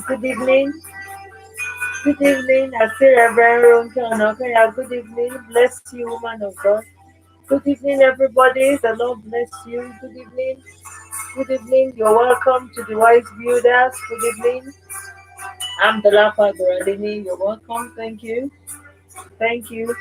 Good evening. Good evening. I see Reverend Ronke. Okay, good evening. Bless you, woman of God. Good evening, everybody. The Lord bless you. Good evening. Good evening. You're welcome to the Wise Builders. Good evening. I'm the Lapa Gradini. You're welcome. Thank you. Thank you.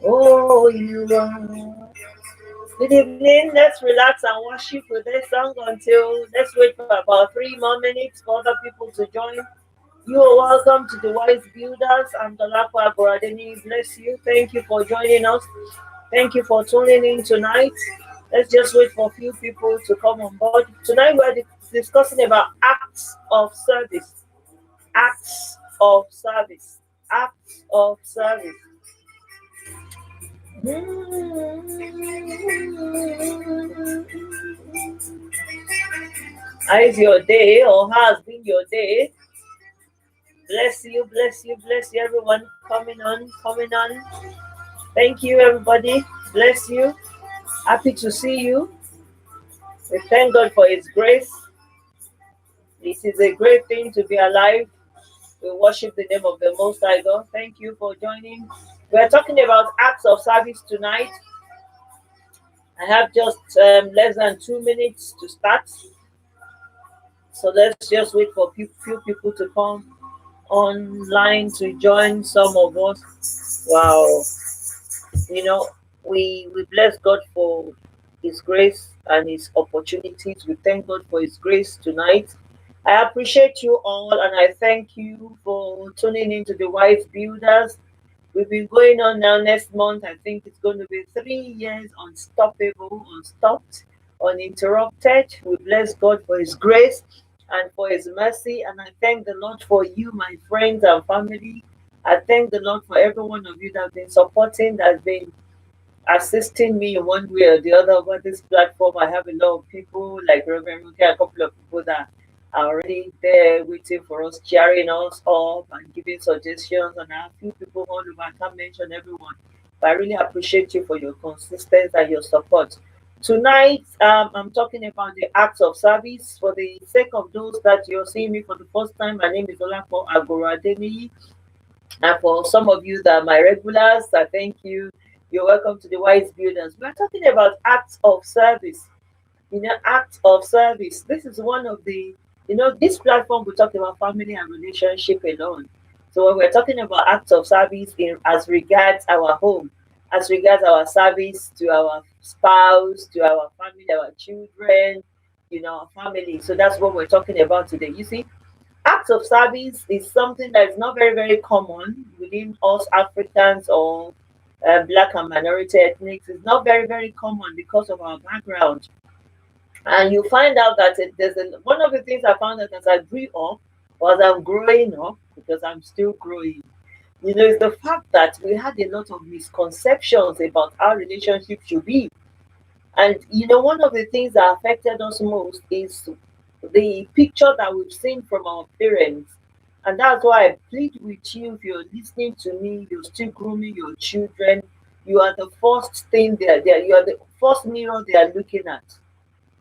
Oh, you are. Good evening. Let's relax and worship with this song until let's wait for about 3 more minutes for other people to join. You are welcome to the Wise Builders. I'm the Lakwa Boradini. Bless you. Thank you for joining us. Thank you for tuning in tonight. Let's just wait for a few people to come on board. Tonight we're discussing about acts of service. Acts of service. Acts of service. How is your day, or how has been your day? Bless you, bless you, bless you, everyone coming on, coming on. Thank you, everybody. Bless you. Happy to see you. We thank God for His grace. This is a great thing to be alive. We worship the name of the Most High God. Thank you for joining. We're talking about acts of service tonight. I have just less than 2 minutes to start. So let's just wait for few people to come online to join some of us. Wow. You know, we bless God for His grace and His opportunities. We thank God for His grace tonight. I appreciate you all and I thank you for tuning into the Wise Builders. We've been going on now. Next month, I think it's going to be 3 years unstoppable, unstopped, uninterrupted. We bless God for His grace and for His mercy. And I thank the Lord for you, my friends and family. I thank the Lord for every one of you that have been supporting, that has been assisting me in one way or the other over this platform. I have a lot of people like Reverend Ruki, a couple of people that are already there waiting for us, cheering us up and giving suggestions. And I have a few people all over. I can't mention everyone, but I really appreciate you for your consistency and your support. Tonight, I'm talking about the acts of service. For the sake of those that you're seeing me for the first time, my name is Olapo Agorademi. And for some of you that are my regulars, I thank you. You're welcome to the Wise Builders. We're talking about acts of service. Acts of service. This is one of the, this platform we talk about family and relationship alone. So when we're talking about acts of service as regards our home, as regards our service to our spouse, to our family, our children, our family. So that's what we're talking about today. You see, acts of service is something that is not very, very common within us Africans or black and minority ethnics. It's not very, very common because of our background. And you find out that one of the things I found out as I grew up, or as I'm growing up, because I'm still growing, is the fact that we had a lot of misconceptions about how relationships should be. And one of the things that affected us most is the picture that we've seen from our parents. And that's why I plead with you, if you're listening to me, you're still grooming your children, you are the first thing you are the first mirror they are looking at.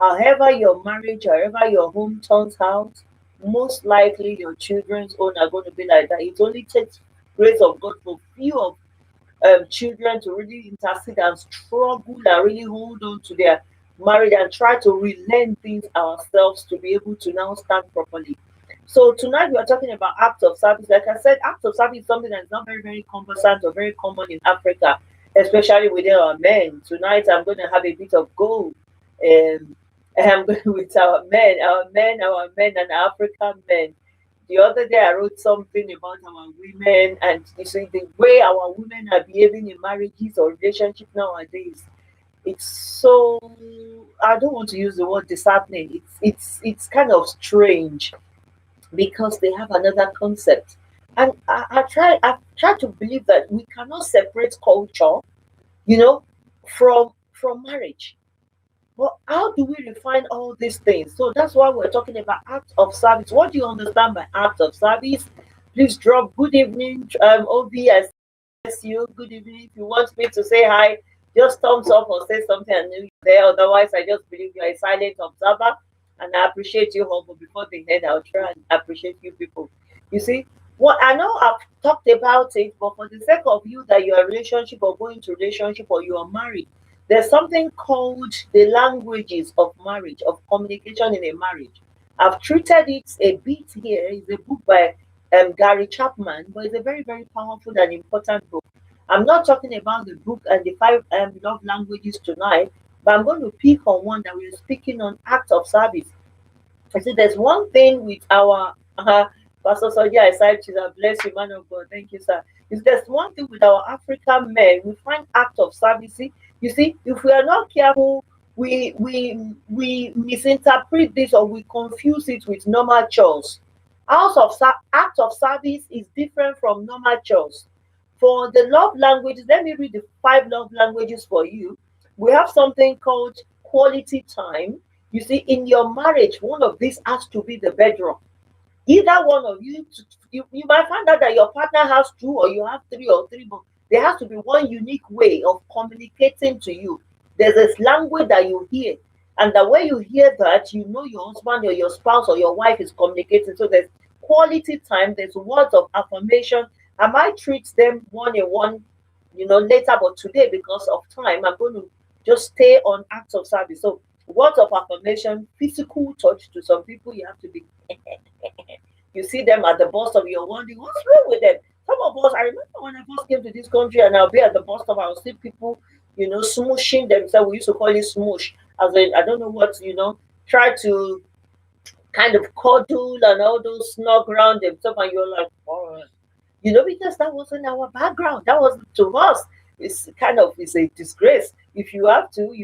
However your marriage, however your home turns out, most likely your children's own are going to be like that. It only takes grace of God for few of children to really intercede and struggle and really hold on to their marriage and try to relearn things ourselves to be able to now stand properly. So tonight we are talking about acts of service. Like I said, acts of service is something that's not very, very cumbersome or very common in Africa, especially within our men. Tonight I'm going to have a bit of gold. I'm going with our men and African men. The other day I wrote something about our women, and you see the way our women are behaving in marriages or relationships nowadays. It's so, I don't want to use the word disheartening. It's kind of strange because they have another concept. And I try to believe that we cannot separate culture, you know, from marriage. Well, how do we refine all these things? So that's why we're talking about act of service. What do you understand by act of service? Please drop good evening, Obi. I bless you. Good evening. If you want me to say hi, just thumbs up or say something and you're there. Otherwise, I just believe you're a silent observer. And I appreciate you all. But before the end, I'll try and appreciate you people. You see, what I know I've talked about it, but for the sake of you that you're a relationship or going to relationship or you are married, there's something called the languages of marriage, of communication in a marriage. I've treated it a bit here. It's a book by Gary Chapman, but it's a very, very powerful and important book. I'm not talking about the book and the five love languages tonight, but I'm going to pick on one that we're speaking on act of service. I see there's one thing with our Pastor Soja, I said, bless you, man of God. Thank you, sir. Is there's one thing with our African men, we find act of service. You see, if we are not careful, we misinterpret this or we confuse it with normal chores. Act of service is different from normal chores. For the love languages, let me read the five love languages for you. We have something called quality time. You see, in your marriage, one of these has to be the bedrock. Either one of you, you might find out that your partner has two or you have three or three, but there has to be one unique way of communicating to you. There's this language that you hear, and the way you hear that, you know your husband or your spouse or your wife is communicating. So there's quality time, there's words of affirmation. I might treat them one on one, later, but today, because of time, I'm going to just stay on acts of service. So words of affirmation, physical touch. To some people, you have to be you see them at the bus stop, you're wondering what's wrong with them. Some of us, I remember when I first came to this country and I'll be at the bus stop, I'll see people, smooshing themselves. We used to call it smoosh. As in, I don't know what, try to kind of cuddle and all those snug around themselves, and you're like, all right. Because that wasn't our background. That was to us. It's a disgrace. If you have to,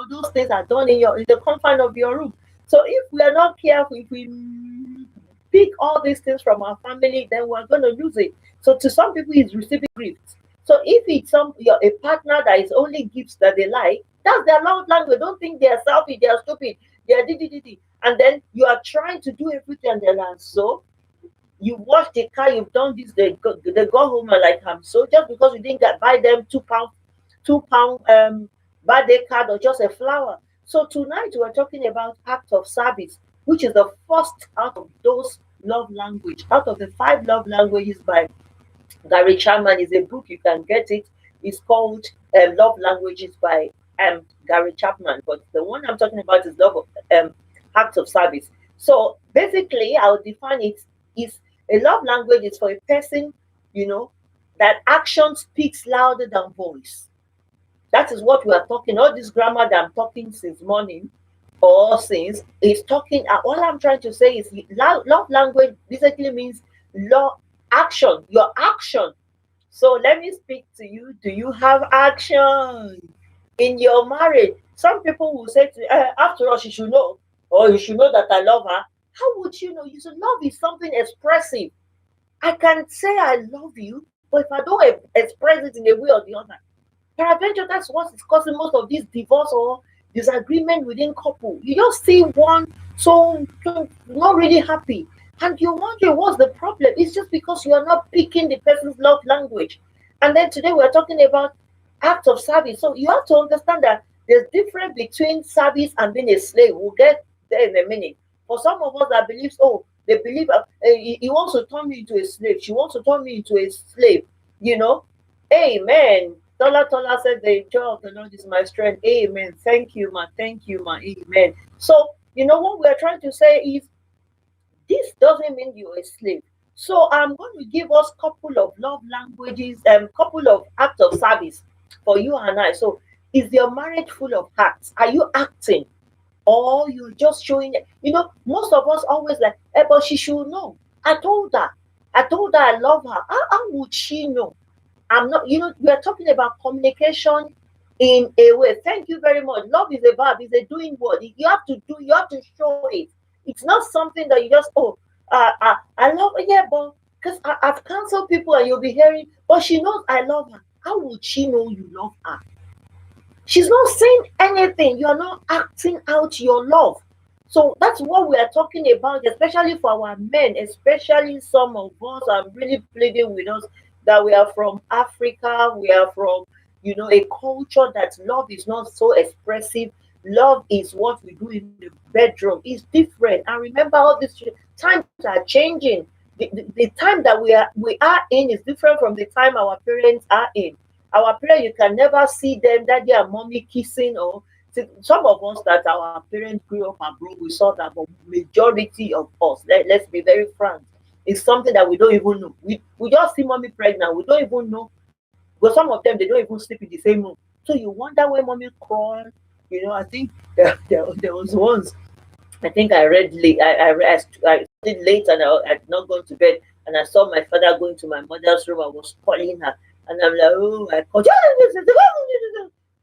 those things are done in the confine of your room. So if we are not careful, if we pick all these things from our family, then we're going to lose it. So to some people, it's receiving gifts. So if it's you're a partner that is only gifts that they like, that's their love language. Don't think they're selfish, they're stupid, they're di. And then you are trying to do everything, and they're like, so you wash the car, you've done this, they go home and like, so just because you didn't buy them £2 birthday card or just a flower. So tonight we're talking about act of service, which is the first out of those love language. Out of the five love languages by Gary Chapman, is a book, you can get it. It's called Love Languages by Gary Chapman. But the one I'm talking about is act of service. So basically, I'll define it is a love language is for a person, that action speaks louder than voice. That is what we are talking. All this grammar that I'm talking since morning or since is talking. All I'm trying to say is love language basically means love action, your action. So let me speak to you. Do you have action in your marriage? Some people will say to after all, she should know, or you should know that I love her. How would you know? You should love is something expressive. I can say I love you, but if I don't express it in a way or the other, peradventure that's what is causing most of these divorce or disagreement within couple. You just see one so not really happy, and you're wondering what's the problem. It's just because you are not picking the person's love language. And then today we're talking about act of service. So you have to understand that there's difference between service and being a slave. We'll get there in a minute. For some of us that believes, oh, they believe he wants to turn me into a slave. She wants to turn me into a slave. You know, Amen. Tola said, the joy of the Lord is my strength. Amen. Thank you, ma. Thank you, ma. Amen. So, you know what we're trying to say is this doesn't mean you're a slave. So I'm going to give us couple of love languages, couple of acts of service for you and I. So is your marriage full of acts? Are you acting? Or you're just showing it? You know, most of us always like, but she should know. I told her I love her. How would she know? I'm not, you know, we are talking about communication in a way. Thank you very much. Love is a verb, it's a doing word. You have to do, you have to show it. It's not something that you just, I love her, yeah, but because I've counseled people and you'll be hearing, but she knows I love her. How would she know you love her? She's not saying anything. You are not acting out your love. So that's what we are talking about, especially for our men, especially some of us are really pleading with us that we are from Africa, we are from, you know, a culture that love is not so expressive. Love is what we do in the bedroom. It's different. And remember, all these times are changing. The time that we are in is different from the time our parents are in. Our parents, you can never see them, daddy and mommy kissing, or some of us that our parents grew up abroad, we saw that, but majority of us, let's be very frank, it's something that we don't even know. We just see mommy pregnant, we don't even know. But some of them, they don't even sleep in the same room. So you wonder where mommy crawled. You know, I think there was once, I think I read late. I did late and I had not gone to bed. And I saw my father going to my mother's room. I was calling her. And I'm like, oh, I called.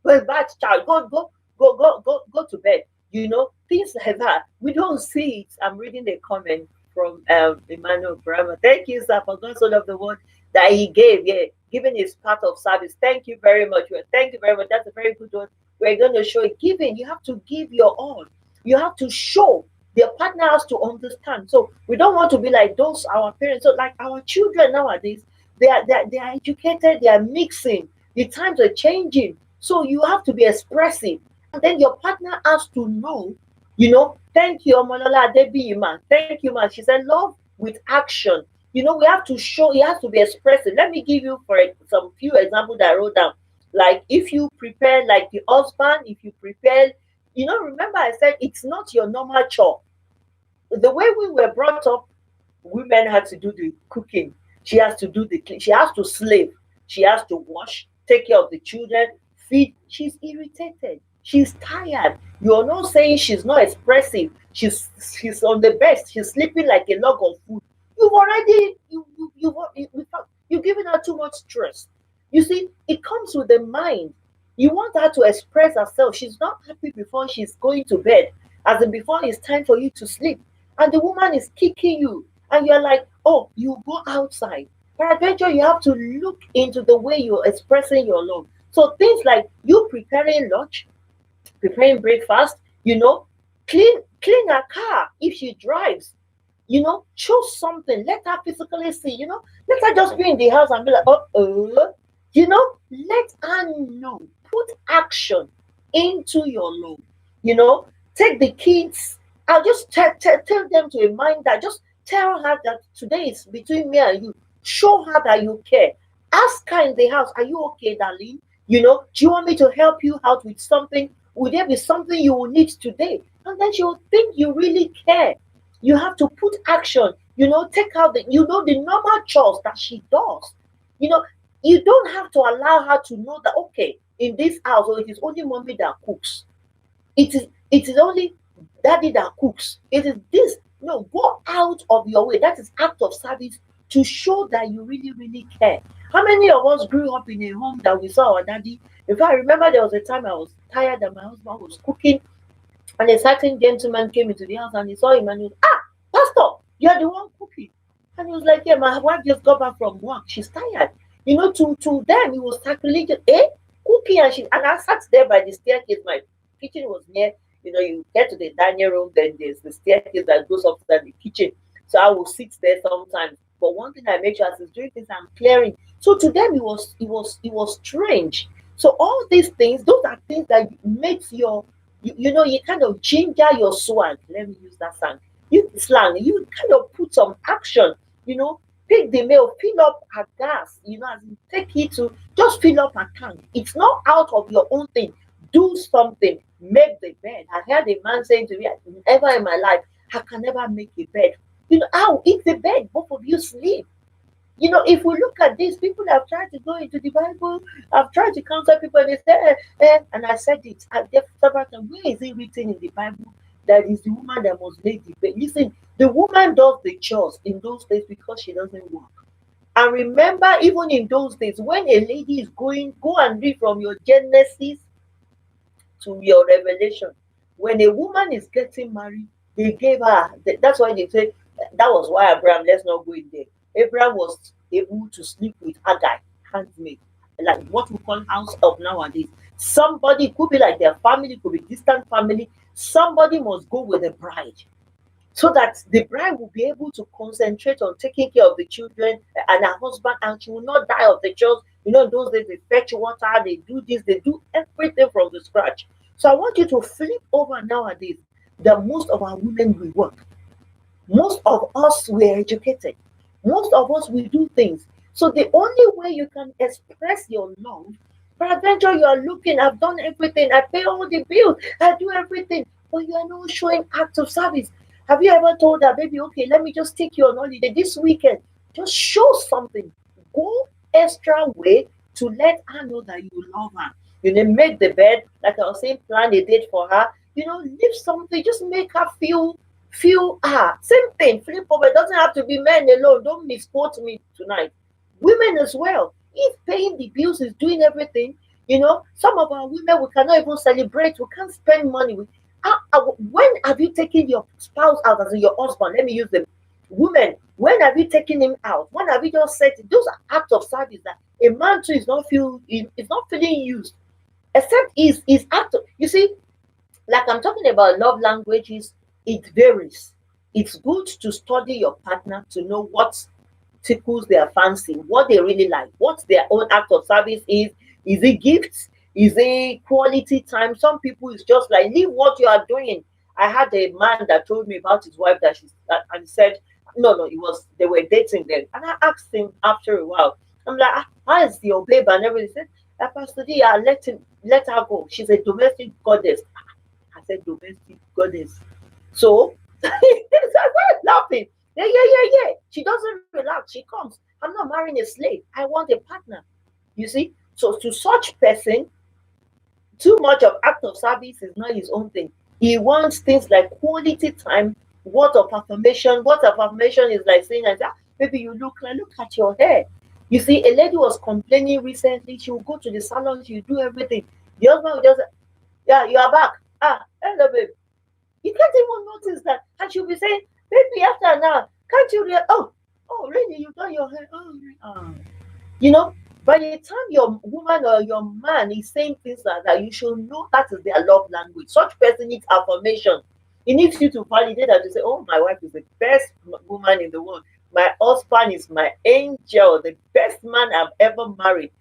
Well, bad child, go to bed. You know, things like that. We don't see it. I'm reading a comment from Emmanuel Brahma. Thank you, sir, for God's son of the word that he gave. Yeah, giving is part of service. Thank you very much. Well, thank you very much. That's a very good one. We're going to show it. Giving, you have to give your all. You have to show. Their partner has to understand. So we don't want to be like those our parents. So like our children nowadays, they are educated. They are mixing. The times are changing. So you have to be expressive, and then your partner has to know. You know, thank you, Omolola Adebiyi, man. Thank you, man. She said, love with action. You know, we have to show. It has to be expressive. Let me give you some few examples that I wrote down. Like if you prepare, like the husband, if you prepare, you know, remember I said it's not your normal chore. The way we were brought up, women had to do the cooking. She has to do the clean. She has to slave. She has to wash, take care of the children, feed. She's irritated. She's tired. You're not saying she's not expressive. She's on the best. She's sleeping like a log of food. You've already you've given her too much stress. You see, it comes with the mind. You want her to express herself. She's not happy before she's going to bed, as in before it's time for you to sleep. And the woman is kicking you, and you're like, oh, you go outside. Peradventure, you have to look into the way you're expressing your love. So things like you preparing lunch, preparing breakfast, you know, clean her car if she drives, you know, show something. Let her physically see, you know, let her just be in the house and be like, you know, let her know. Put action into your love. You know, take the kids. I'll just tell them to remind that. Just tell her that today is between me and you. Show her that you care. Ask her in the house, are you okay, darling? You know, do you want me to help you out with something? Would there be something you will need today? And then she will think you really care. You have to put action. You know, take out the, you know, the normal chores that she does. You know, You don't have to allow her to know that, okay, in this house, or it is only mommy that cooks. It is only daddy that cooks. It is this. No, go out of your way. That is act of service to show that you really, really care. How many of us grew up in a home that we saw our daddy? If I remember, there was a time I was tired and my husband was cooking, and a certain gentleman came into the house and he saw him and he was, Pastor, you're the one cooking. And he was like, yeah, my wife just got back from work. She's tired. To them, it was sacrilegious. Cooking, and I sat there by the staircase. My kitchen was near, you get to the dining room, then there's the staircase that goes up to the kitchen. So I will sit there sometimes. But one thing I make sure as he's doing this, I'm clearing. So to them, it was strange. So all these things, those are things that makes you kind of ginger your swag. Let me use that slang. You kind of put some action, pick the mail, fill up her gas, as in take it to just fill up her tank. It's not out of your own thing. Do something. Make the bed. I heard a man saying to me, never in my life, I can never make a bed. How? It's the bed. Both of you sleep. If we look at this, people have tried to go into the Bible. I've tried to counsel people, and they say, and I said it. Several times, where is it written in the Bible that is the woman that must lay the bed? Listen, the woman does the chores in those days because she doesn't work. And remember, even in those days, when a lady is go and read from your Genesis to your Revelation. When a woman is getting married, they gave her. That's why they say that was why Abraham. Let's not go in there. Abraham was able to sleep with Hagar, handmaid, like what we call house help nowadays. Somebody could be like their family, could be distant family. Somebody must go with the bride, so that the bride will be able to concentrate on taking care of the children and her husband, and she will not die of the children. In those days, they fetch water, they do this, they do everything from the scratch. So I want you to flip over nowadays that most of our women will work. Most of us were educated. Most of us will do things. So the only way you can express your love, peradventure you are looking, I've done everything, I pay all the bills, I do everything, but you are not showing acts of service. Have you ever told her, baby, okay, let me just take you on holiday this weekend? Just show something. Go extra way to let her know that you love her. Make the bed, like I was saying, plan a date for her. Leave something, just make her feel same thing, flip over. It doesn't have to be men alone. Don't misquote me tonight. Women as well. If paying the bills is doing everything, some of our women, we cannot even celebrate, we can't spend money with. When have you taken your spouse out as your husband? Let me use them. Women, when have you taken him out? When have you just said those are acts of service that a man too is not feeling used, except is act of, you see, like I'm talking about love languages, it varies. It's good to study your partner to know what tickles their fancy, what they really like, what their own act of service is. Is it gifts? Is it quality time? Some people is just like, leave what you are doing. I had a man that told me about his wife that and said, no, it was they were dating then. And I asked him after a while, I'm like, how is your babe and everything? He said, Pastor D, let her go. She's a domestic goddess. I said, domestic goddess. So I started laughing. Yeah. She doesn't relax. She comes. I'm not marrying a slave. I want a partner. You see? So to such person, too much of act of service is not his own thing. He wants things like quality time, word of affirmation. Word of affirmation is like saying, baby, you look at your hair. You see, a lady was complaining recently. She will go to the salon, she will do everything. The husband will just, yeah, you are back. Hello, babe. You can't even notice that. And she'll be saying, baby, after now, can't you oh, really, you've done your hair? By the time your woman or your man is saying things like that, you should know that is their love language. Such person needs affirmation. He needs you to validate that, to say, oh, my wife is the best woman in the world. My husband is my angel, the best man I've ever married.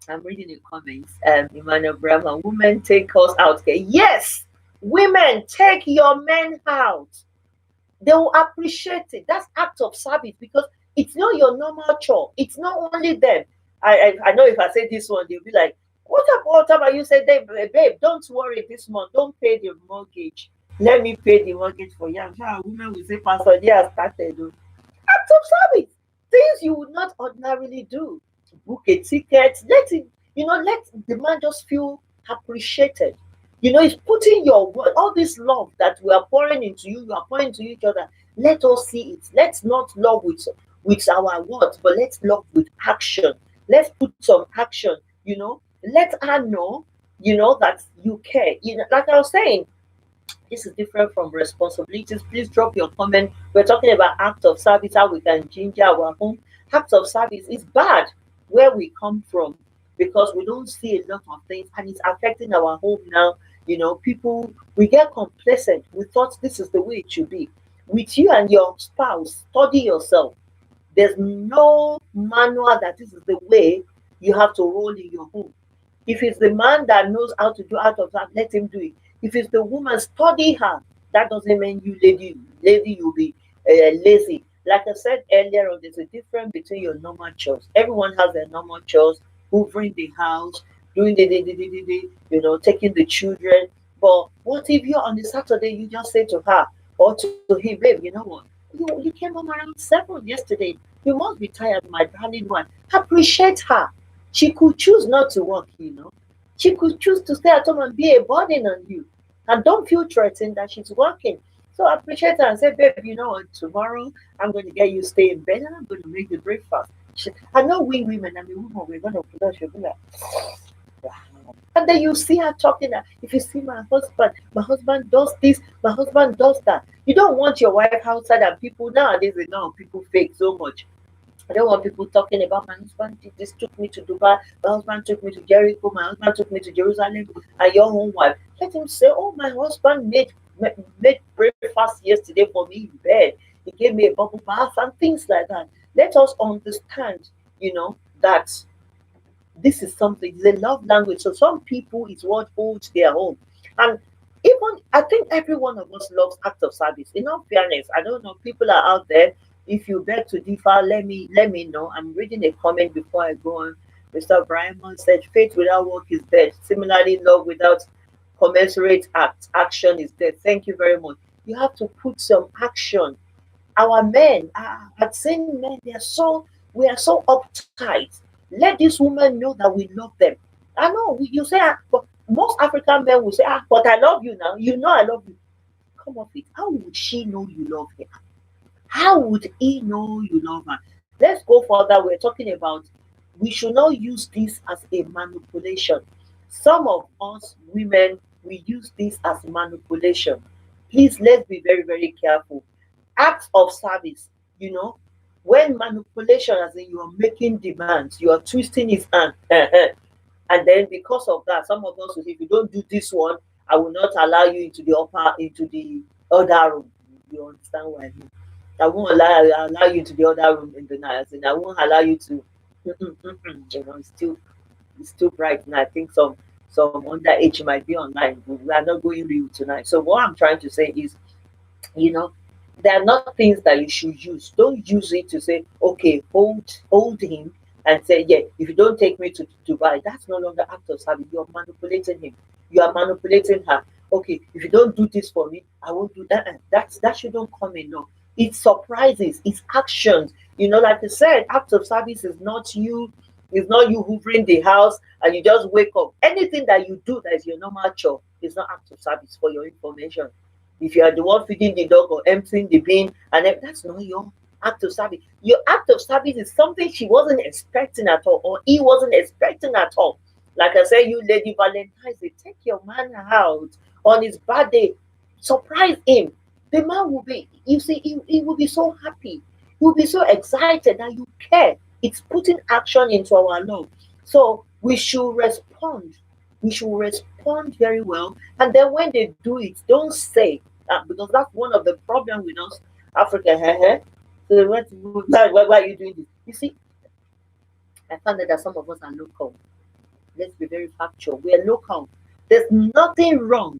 I'm reading the comments. Emmanuel Brahma, women take us out. Okay. Yes, women, take your men out. They will appreciate it. That's act of service, because it's not your normal chore. It's not only them. I know if I say this one, they'll be like, what about you say, babe, don't worry this month. Don't pay the mortgage. Let me pay the mortgage for you. I'm sure women will say, Pastor, they have started. Act of service. Things you would not ordinarily do. book a ticket. Let it, let the man just feel appreciated. It's putting your word, all this love that we are pouring into you, you are pouring into each other. Let us see it. Let's not love with our words, but let's love with action. Let's put some action. Let her know, that you care. Like I was saying, this is different from responsibilities. Please drop your comment. We're talking about act of service, how we can ginger our home. Act of service is bad where we come from because we don't see a lot of things and it's affecting our home now. People, we get complacent. We thought this is the way it should be. With you and your spouse, study yourself. There's no manual that this is the way you have to roll in your home. If it's the man that knows how to do out of that, let him do it. If it's the woman, study her. That doesn't mean you lady, you'll be lazy. Like I said earlier on, there's a difference between your normal chores. Everyone has their normal chores, hoovering the house, doing taking the children. But what if you're on the Saturday, you just say to her or to him, babe, you know what? You came home around 7 yesterday. You must be tired, my darling one. Appreciate her. She could choose not to work. She could choose to stay at home and be a burden on you. And don't feel threatened that she's working. So appreciate her and say, babe, you know what, tomorrow I'm going to get you stay in bed and I'm going to make the breakfast. I know we women, I mean, women, we're going to put she'll be like, wow. And then you see her talking. If you see my husband does this, my husband does that. You don't want your wife outside and people nowadays, people fake so much. I don't want people talking about my husband did this, took me to Dubai, my husband took me to Jericho, my husband took me to Jerusalem, and your own wife. Let him say, oh, my husband made breakfast yesterday for me in bed. He gave me a bubble bath and things like that. Let us understand, that this is something, it's a love language. So some people, it's what holds their home. And even, I think every one of us loves acts of service. In all fairness, I don't know, people are out there. If you beg to differ, let me know. I'm reading a comment before I go on. Mr. Brian said, faith without work is dead. Similarly, love without commensurate action is dead. Thank you very much. You have to put some action. Our men, I've seen men, we are so uptight. Let this woman know that we love them. I know you say, but most African men will say, but I love you now. You know I love you. Come off it. How would she know you love her? How would he know you love her? Let's go further. We're talking about we should not use this as a manipulation. Some of us women, we use this as manipulation. Please, let's be very, very careful. Acts of service, when manipulation, as in you are making demands, you are twisting his hand. And then because of that, some of us will say, if you don't do this one, I will not allow you into the other room. You understand what I mean? I won't allow you to the other room in the night, and I won't allow you to. It's still bright, and I think some underage might be online. We are not going real tonight. So what I'm trying to say is, there are not things that you should use. Don't use it to say, okay, hold him and say, yeah, if you don't take me to Dubai, that's no longer act of service. You're manipulating him. You are manipulating her. Okay, if you don't do this for me, I won't do that. That shouldn't come in. No. It's surprises, it's actions. Like I said, act of service is not you hoovering the house and you just wake up. Anything that you do that is your normal chore is not act of service, for your information. If you are the one feeding the dog or emptying the bin, and that's not your act of service. Your act of service is something she wasn't expecting at all, or he wasn't expecting at all. Like I said, you Lady Valentine's Day, take your man out on his birthday, surprise him. The man will be, he will be so happy. He will be so excited that you care. It's putting action into our love. So we should respond. We should respond very well. And then when they do it, don't say, because that's one of the problems with us, Africa. So why are you doing this? You see, I found that some of us are local. Let's be very factual. We are local. There's nothing wrong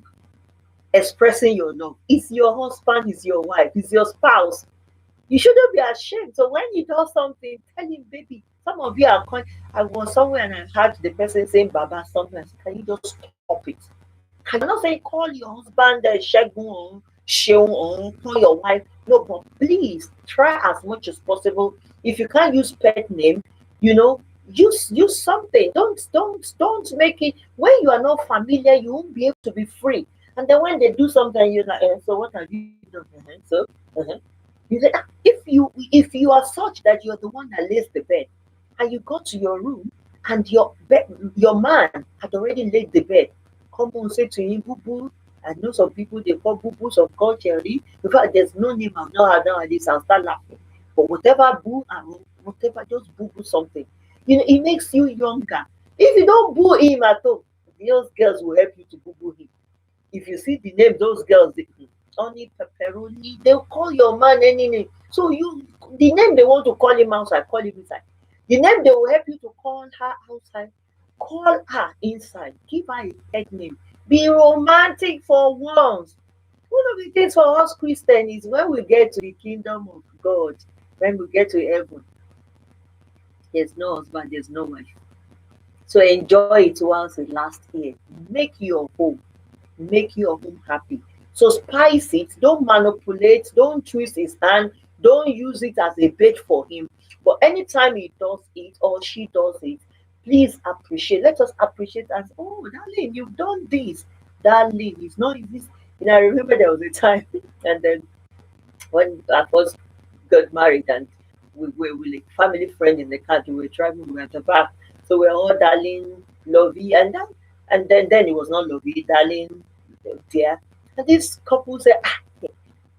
expressing your love. It's your husband, it's your wife, it's your spouse. You shouldn't be ashamed. So when you do something, tell him, baby. Some of you are calling. I was somewhere and I heard the person saying, Baba, something. Can you just stop it? Can you not say, call your husband, Shegun, or Sheung, or call your wife? No, but please try as much as possible. If you can't use pet name, use something. Don't make it when you are not familiar, you won't be able to be free. And then when they do something, you're like, so what have you done? So you say, if you are such that you're the one that lays the bed, and you go to your room, and your man had already laid the bed, come on, say to him, boo boo. I know some people they call boo boo some culture. In fact, there's no name I've not had nowadays. I'll start laughing. But whatever boo and whatever, just boo boo something. It makes you younger. If you don't boo him at all, those girls will help you to boo boo him. If you see the name, those girls, Honey Pepperoni, they'll call your man any name. So the name they want to call him outside, call him inside. The name they will help you to call her outside, call her inside. Give her a pet name. Be romantic for once. One of the things for us Christians is when we get to the kingdom of God, when we get to heaven, there's no husband, there's no wife. So enjoy it whilst it lasts here. Make your home. Make your home happy. So spice it. Don't manipulate. Don't twist his hand. Don't use it as a bait for him. But anytime he does it or she does it, please appreciate. Let us appreciate as, oh, darling, you've done this. Darling, it's not easy. I remember there was a time, and then when I first got married, and we were with a family friend in the country, we were traveling, we were at the back. So we are all darling, lovey, and then it was not lovey, darling, dear. And this couple said,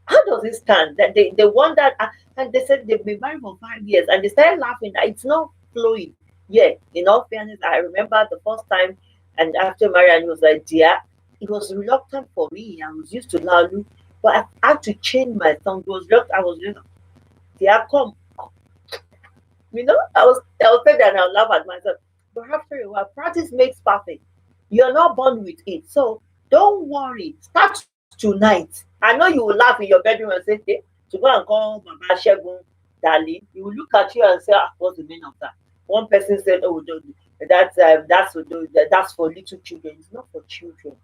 how does it stand? That they wondered, and they said they've been married for 5 years, and they started laughing that it's not flowing. Yeah, in all fairness, I remember the first time, and after marriage, and he was like, dear, it was reluctant for me. I was used to Lalu, but I had to change my tongue. It was just, I was just, dear, come. I was saying that and I'll laugh at myself. But after a while, practice makes perfect. You're not born with it. So don't worry. Start tonight. I know you will laugh in your bedroom and say, hey, to go and call Baba Shegun darling. He will look at you and say, what's the meaning of that? One person said, oh, that's for little children. It's not for children.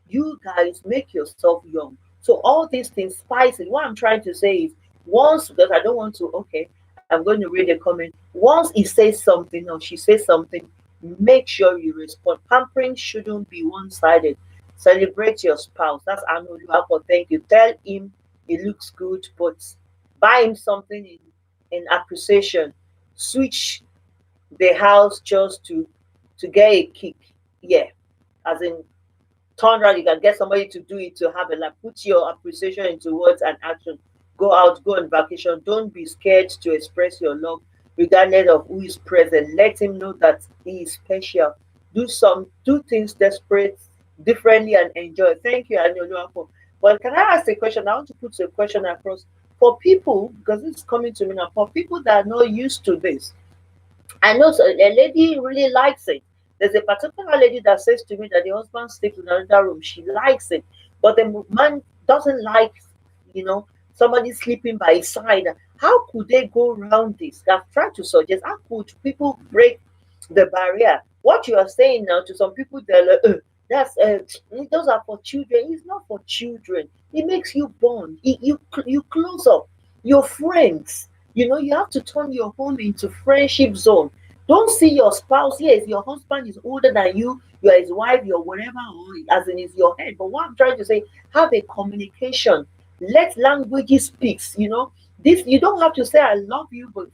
You guys make yourself young. So all these things spice it. What I'm trying to say is once, because I don't want to, okay, I'm going to read a comment. Once he says something or she says something, make sure you respond. Pampering shouldn't be one-sided. Celebrate your spouse. That's Arnold Luapo. Thank you. Tell him he looks good, but buy him something in appreciation. Switch the house just to get a kick. Yeah. As in turn around, you can get somebody to do it to have a like put your appreciation into words and action. Go out, go on vacation. Don't be scared to express your love, regardless of who is present. Let him know that he is special. Do things desperate differently and enjoy. Thank you, Anyo. Well, can I ask a question? I want to put a question across for people because it's coming to me now. For people that are not used to this, I know so a lady really likes it. There's a particular lady that says to me that the husband sleeps in another room. She likes it, but the man doesn't like, somebody sleeping by his side. How could they go around this? I've tried to suggest how could people break the barrier? What you are saying now to some people, they're like, that's those are for children. It's not for children. It makes you bond. You close up. Your friends. You have to turn your home into friendship zone. Don't see your spouse. Yes, your husband is older than you. You are his wife. You're whatever, or as in is your head. But what I'm trying to say, have a communication. Let languages speaks. This you don't have to say I love you, but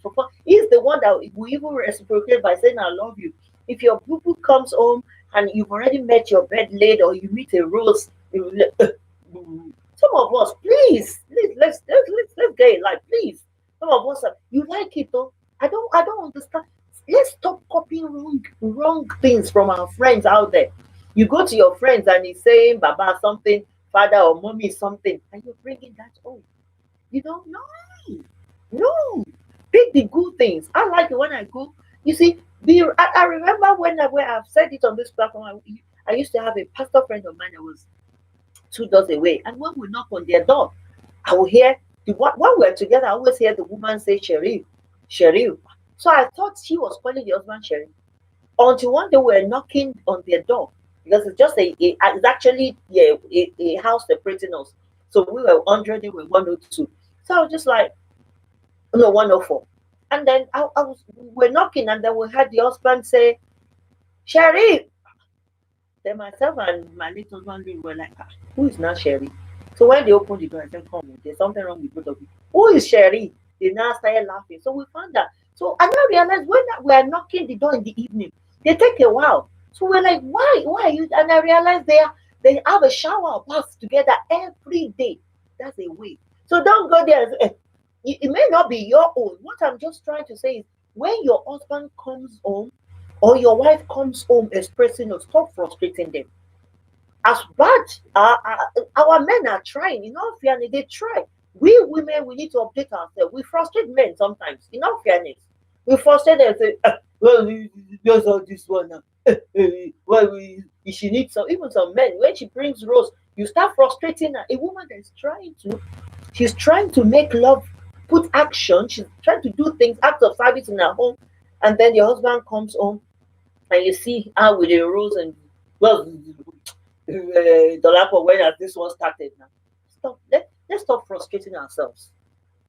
he's the one that will even reciprocate by saying I love you. If your boo comes home and you've already met your bed laid or you meet a rose, some of us, please, let's get it like please. Some of us you like it though. I don't understand. Let's stop copying wrong things from our friends out there. You go to your friends and he's saying Baba something, father or mommy something, and you're bringing that home. No. Pick the good things. I like it when I go. You see, I remember when I've said it on this platform. I used to have a pastor friend of mine that was 2 doors away, and when we knock on their door, I will hear when we're together. I always hear the woman say Sherry. So I thought she was calling the husband Sherry. Until one day we were knocking on their door because it's just it's actually a house separating us. So we were 100, they were 102. So I was just like, no, 104. And then we're knocking, and then we heard the husband say, Sherry. Then myself and my little husband were like, who is now Sherry? So when they opened the door, I said, come on, there's something wrong with both of you. Who is Sherry? They now started laughing. So we found that. So I now realized when we are knocking the door in the evening, they take a while. So we're like, why? Why are you? And I realized they have a shower or bath together every day. That's a way. So don't go there and say, it may not be your own. What I'm just trying to say is when your husband comes home or your wife comes home expressing or stop frustrating them. As bad our men are trying, in all fairness, they try. We women, we need to update ourselves. We frustrate men sometimes, in all fairness. We frustrate them and say, well, just all this one now. Well, she needs some, even some men, when she brings rose, you start frustrating her. A woman that is she's trying to make love, put action, she's trying to do things, acts of service in her home, and then your husband comes home and you see her with a rose and, well, Dolapo, when has this one started now? Stop. Let's stop frustrating ourselves.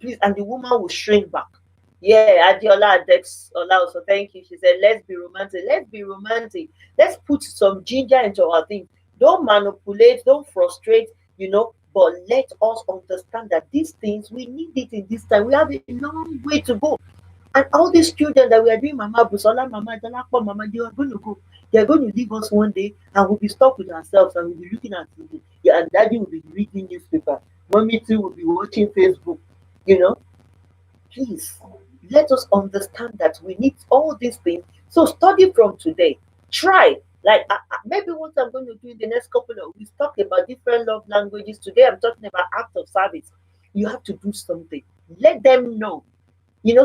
Please. And the woman will shrink back. Yeah, Adiola Dex Ola also, thank you. She said, let's be romantic. Let's be romantic. Let's put some ginger into our thing. Don't manipulate, don't frustrate, but let us understand that these things, we need it in this time. We have a long way to go. And all these children that we are doing, Mama Busola, Mama Dalakwa, Mama, they are going to go. They are going to leave us one day and we'll be stuck with ourselves and we'll be looking at TV. Yeah, and daddy will be reading newspaper. Mommy too will be watching Facebook. You know, please let us understand that we need all these things. So study from today. Try. Like maybe what I'm going to do in the next couple of weeks, talk about different love languages. Today I'm talking about act of service. You have to do something. Let them know.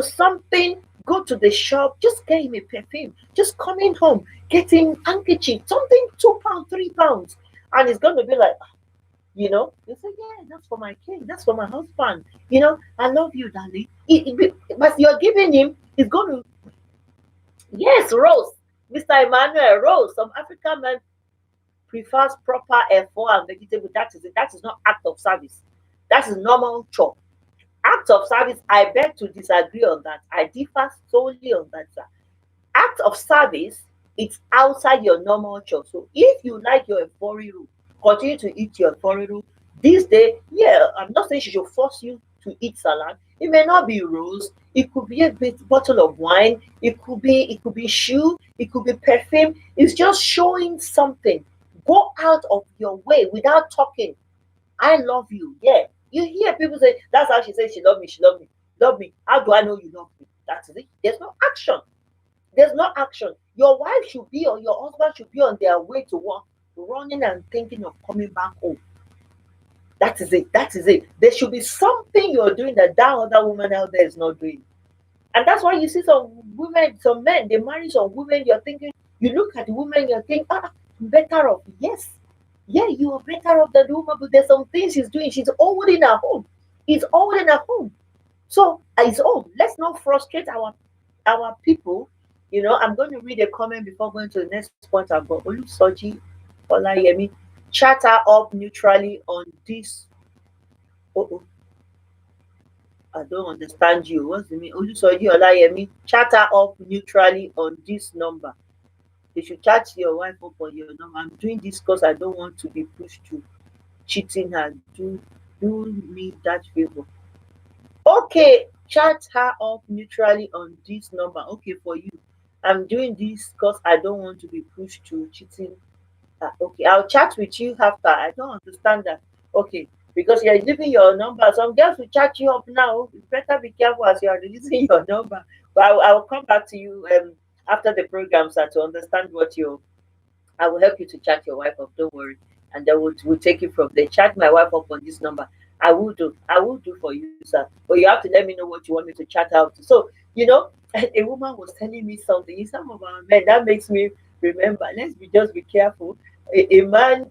Something, go to the shop, just get him a perfume, just coming home, getting handkerchief, something, £2, £3. And it's gonna be like, you say, yeah, that's for my king, that's for my husband, I love you, darling. But you're giving him, he's gonna, yes, Rose, Mr. Emmanuel, Rose, some African man prefers proper effort and vegetable. That is it. That is not act of service. That is normal chore. Act of service, I beg to disagree on that. I differ solely on that, sir. Act of service, it's outside your normal chore. So if you like your eforiru, continue to eat your eforiru. This day, yeah, I'm not saying she should force you to eat salad. It may not be rose. It could be a bottle of wine. It could be shoe. It could be perfume. It's just showing something. Go out of your way without talking. I love you. Yeah. You hear people say, that's how she says she loved me, she loved me. Love me. How do I know you love me? That's it. There's no action. There's no action. Your wife should be or your husband should be on their way to work, running and thinking of coming back home. That is it. That is it. There should be something you're doing that other woman out there is not doing. And that's why you see some women, some men, they marry some women, you're thinking, you look at the woman, you're thinking, better off. Yes. Yeah, you are better off than the woman, but there's some things she's doing. She's old in her home. He's old in her home. So it's old. Let's not frustrate our people. I'm going to read a comment before going to the next point. I've got Olusoji Olayemi. Chat her up neutrally on this. I don't understand you. What's the mean? Olusoji Olayemi. Chat her up neutrally on this number. You should chat your wife up on your number. I'm doing this because I don't want to be pushed to cheating her. Do me that favor. Okay, chat her up neutrally on this number. Okay, for you. I'm doing this because I don't want to be pushed to cheating. Okay, I'll chat with you after. I don't understand that. Okay, because you're leaving your number. Some girls will chat you up now. You better be careful as you are releasing your number. But I'll come back to you after the program, sir, to understand I will help you to chat your wife up, don't worry. And then we'll take it from there. Chat my wife up on this number. I will do for you, sir. But you have to let me know what you want me to chat out to. So, a woman was telling me something. Some of our men, that makes me remember, just be careful. A man,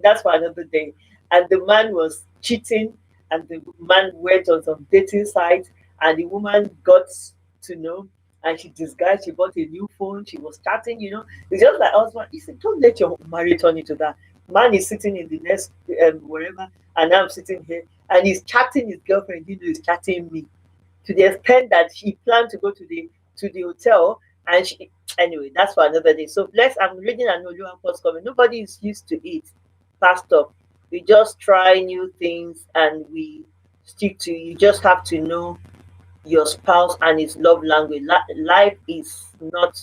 that's for another day. And the man was cheating, and the man went on some dating sites, and the woman got to know, and she disguised, she bought a new phone, she was chatting, it's just like husband. He said, don't let your marriage turn into that. Man is sitting in the next wherever, and I'm sitting here, and he's chatting his girlfriend, he's chatting me. to the extent that she planned to go to the hotel, and she, anyway, that's for another day. So bless, I'm reading an Oluwapo's comment. Nobody is used to it, Pastor. We just try new things and we stick to. You just have to know your spouse and his love language. Life is not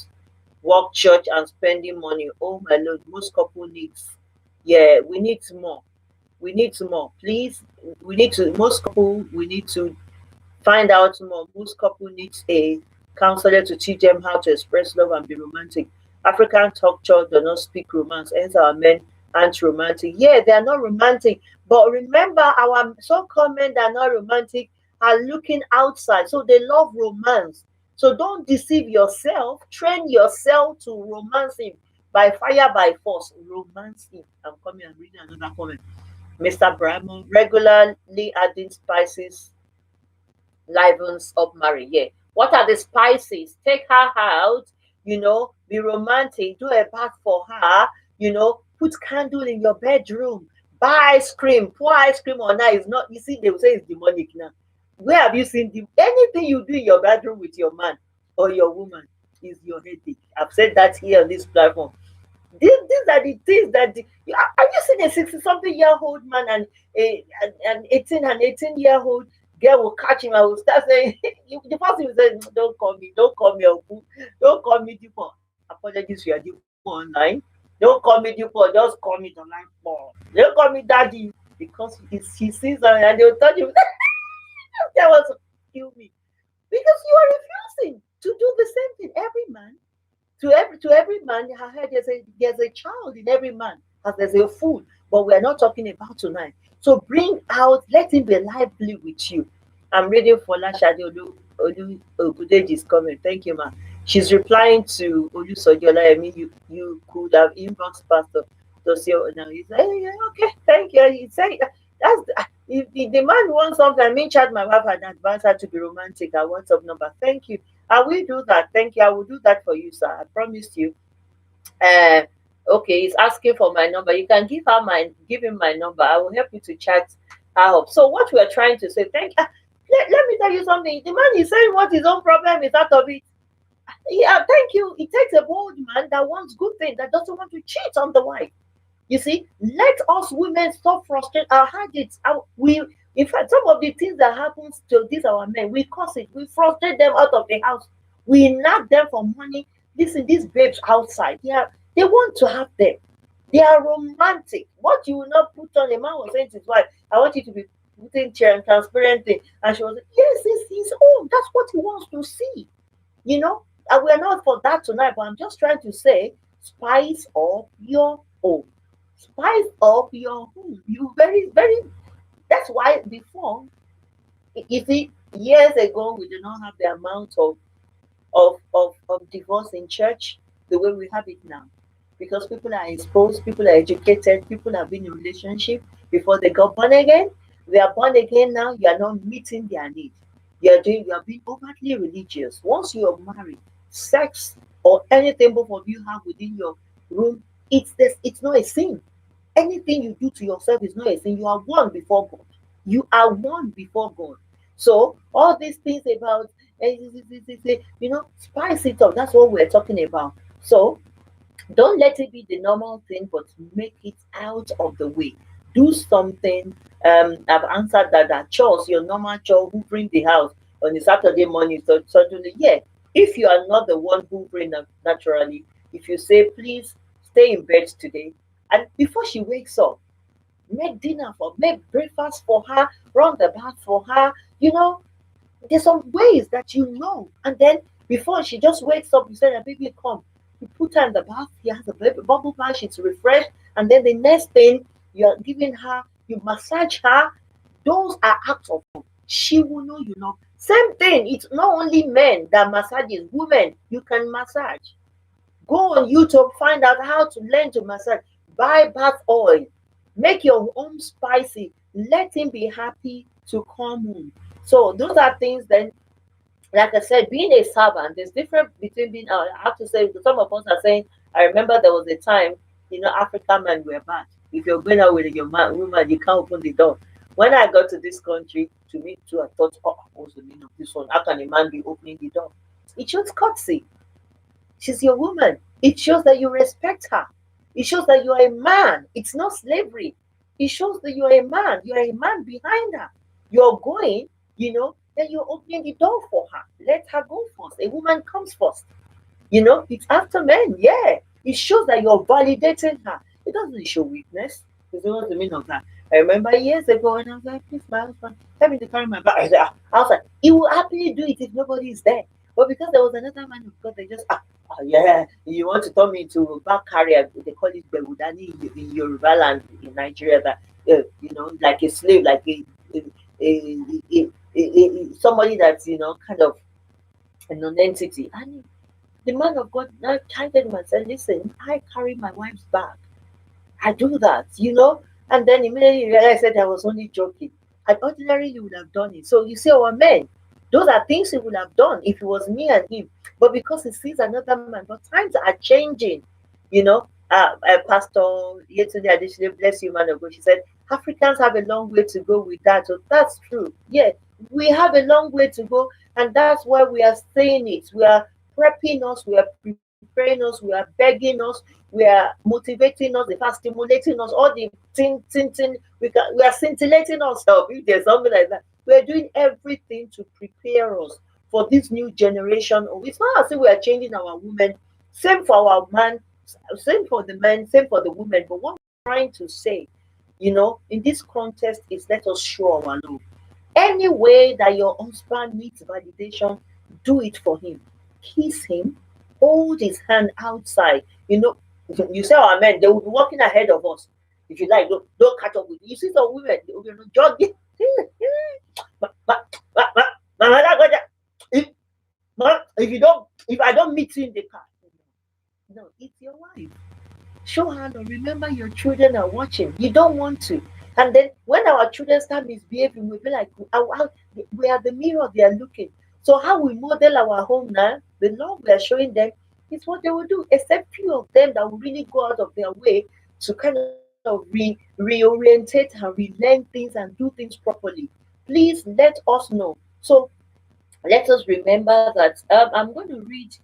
work, church, and spending money. Oh my Lord, most couple needs. Yeah, we need more. We need more. Please, we need to. Most couple, we need to find out more. Most couple needs a counselor to teach them how to express love and be romantic. African culture does not speak romance, hence our men aren't romantic. Yeah, they are not romantic. But remember, our so-called men that are not romantic are looking outside. So they love romance. So don't deceive yourself. Train yourself to romance him by fire, by force. Romance him. I'm coming and reading another comment. Mr. Brahmo regularly adding spices livens up marry. Yeah. What are the spices? Take her out, be romantic, do a bath for her, put candle in your bedroom, buy ice cream, pour ice cream on her. It's not, you see, they will say it's demonic now. Where have you seen anything you do in your bedroom with your man or your woman is your headache? I've said that here on this platform. These are the things that are you seeing a 60-something-year-old man and an 18-year-old girl will catch him and will start saying, the first thing will say, don't call me, Oku, don't call me Dupo. Apologies, you are Dupo online. Don't call me Dupo, just call me the line ball. Don't call me daddy, because he sees something and they'll tell you that was to kill me. Because you are refusing to do the same thing. Every man, to every man, I heard there's a child in every man, as there's a fool, but we're not talking about tonight. So bring out, let him be lively with you. I'm reading for Lashade Ogudeji's comment. Thank you, ma. She's replying to Olu Sodiola. I mean, you could have inboxed Pastor Dosio now. He's like, yeah, okay, thank you. He said that's if the man wants something, I mean, chat my wife and advance her to be romantic. I want some number. Thank you. I will do that. Thank you. I will do that for you, sir. I promised you. Okay, he's asking for my number. You can give him my number. I will help you to chat her up. So what we are trying to say, let me tell you something. The man is saying what his own problem is out of it. Yeah, thank you. It takes a bold man that wants good things, that doesn't want to cheat on the wife. You see, let us women stop frustrating our habits. In fact, some of the things that happens to these our men, we cause it. We frustrate them out of the house. We nag them for money. Listen, these babes outside, they want to have them. They are romantic. What you will not put on, a man was saying to his wife, I want you to be putting chair and transparent thing. And she was like, yes, it's his own. That's what he wants to see. And we're not for that tonight, but I'm just trying to say, spice up your home. Spice up your home. You very, very, that's why before, you see, years ago, we did not have the amount of divorce in church the way we have it now, because people are exposed, people are educated, people have been in relationship before they got born again. They are born again now. You are not meeting their needs. You are being overtly religious. Once you are married, sex or anything both of you have within your room, it's not a sin. Anything you do to yourself is not a sin. You are one before God. You are one before God. So all these things about spice it up. That's what we're talking about. So don't let it be the normal thing, but make it out of the way. Do something. I've answered that chores, your normal chore, who bring the house on a Saturday morning. So suddenly, if you are not the one who bring them naturally, if you say, please stay in bed today, and before she wakes up, make breakfast for her, run the bath for her. There's some ways that and then before she just wakes up, you say, baby, come. You put her in the bath, he has a baby bubble bath, she's refreshed, and then the next thing you're giving her, you massage her. Those are acts of love. She will know you love. Same thing, it's not only men that massages, women, you can massage. Go on YouTube, find out how to learn to massage. Buy bath oil, make your own spicy, let him be happy to come home. So those are things. Then, like I said, being a servant, there's difference between being, I have to say, some of us are saying, I remember there was a time, African men were bad. If you're going out with your woman, you can't open the door. When I got to this country, to me too, I thought, oh, what's the meaning of this one? How can a man be opening the door? It shows courtesy. She's your woman. It shows that you respect her. It shows that you are a man. It's not slavery. It shows that you are a man. You are a man behind her. You're going, then you're opening the door for her. Let her go first. A woman comes first. It's after men. Yeah. It shows that you're validating her. It doesn't show weakness. You see what's the meaning of that? I remember years ago when I was like, please, my husband, tell me to carry my bag. I was like, he will happily do it if nobody is there. But because there was another man of God, they just, yeah, you want to turn me into a bag carrier, they call it Bewudani in Yoruba land in Nigeria, that, like a slave, like somebody that's, kind of a non-entity. And the man of God now chided him and said, listen, I carry my wife's bag. I do that, and then immediately realized that I was only joking. And ordinarily you would have done it. So you see, our men, those are things he would have done if it was me and him. But because he sees another man, but times are changing, Pastor Yetunde Adesina, bless you, man of God, she said, Africans have a long way to go with that. So that's true. Yeah, we have a long way to go, and that's why we are saying it. We are prepping us, we are preparing us, we are begging us, we are motivating us, in fact, stimulating us, all the thing, we are scintillating ourselves, if there's something like that. We are doing everything to prepare us for this new generation. It's not as if we are changing our women. Same for our man, same for the men, same for the women. But what I'm trying to say, in this contest is let us show our love. Any way that your husband needs validation, do it for him. Kiss him, hold his hand outside. You say our men, they will be walking ahead of us. If you like, don't catch up with. You see some women, they will be jogging. If I don't meet you in the car, no, it's your wife. Show her love. Remember, your children are watching. You don't want to. And then when our children start misbehaving, we'll be like, we are the mirror they are looking. So how we model our home now, the love we are showing them is what they will do, except few of them that will really go out of their way to kind of reorientate and relearn things and do things properly. Please let us know. So let us remember that I'm going to read,